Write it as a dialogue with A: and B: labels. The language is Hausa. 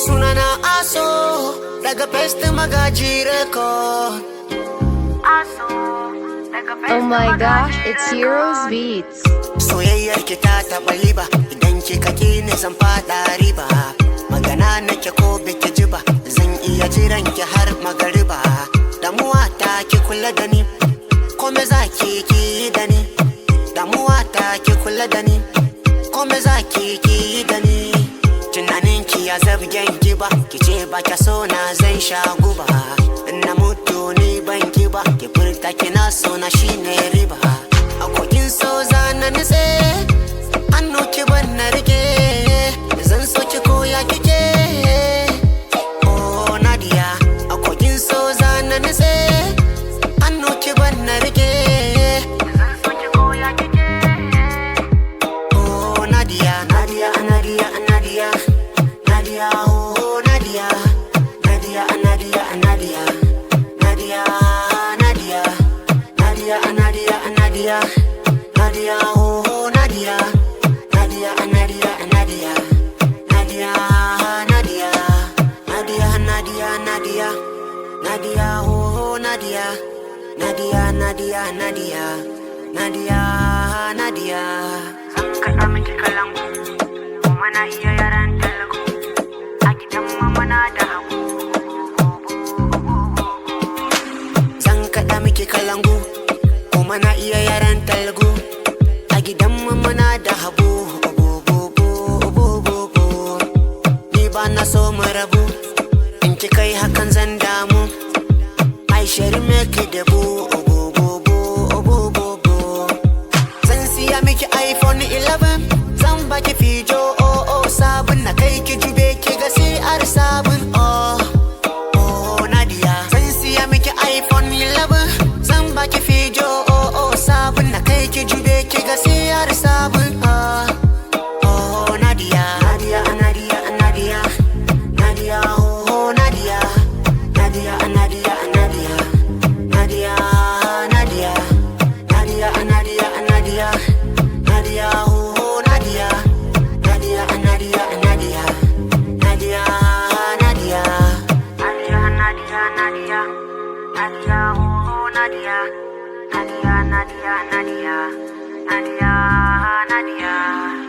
A: Sunana Aso daga Best Magaji Record.
B: Oh my gosh, it's Heroes Beats.
A: Soyayyar ki ta taɓa liba, idan kika ki ni zan faɗa riba. Magana nake ko biki ji ba, zan iya jiran ki har magariba. Damuwa ta ki kula da ni, kome za ki yi da ni. Damuwa ta ki kula da ni, kome za ki yi da ni. Tunanin ki ya zabgen ki ba, ki ce ba ki so na zan sha guba. Na mutu ni ban ki ba, ki furta kina so na shine riba. Akwai so zana nitse, hannu ki ban na rike, zan so ki koya kike. Oh Nadia, akwai so zana nitse, hannu ki ban na rike, zan so ki koya kike. Oh Nadia, Nadia, Nadia, Nadia, Nadia, oh Nadia, Nadia, Nadia, Nadia, Nadia, Nadia, Nadia, Nadia, Nadia, Nadia, oh Nadia, Nadia, Nadia, Nadia, Nadia, Nadia, Nadia, Nadia, Nadia, Nadia, oh Nadia, Nadia, Nadia, Nadia, Nadia, Nadia.
C: Kaɗa miki kalangu, kuma na iya yaran talgo, a gidan mama na da hagu.
A: Zan kaɗa miki kalangu, kuma na iya yaran talgo, a gidan mamana da habu. Ni ba na so mu rabu, in ki kai hakan zan damu. Ai shari meki da bu. Zan siya miki iPhone 11, zan baki fijo sabun, na kai ki jube ki ga CR sabun. Oh Nadia, zan siya miki iPhone 11, zan baki fijo sabun, na kai ki jube ki ga CR sabun. Oh Nadia, Nadia, Nadia, Nadia, Nadia, oh Nadia, Nadia, Nadia, Nadia, Nadia, Nadia, Nadia, Nadia, Nadia, Nadia, oh Nadia, Nadia, Nadia, Nadia, Nadia, Nadia.
C: Nadia, Nadia, Nadia, Nadia, oh Nadia, Nadia, Nadia, Nadia, Nadia, Nadia.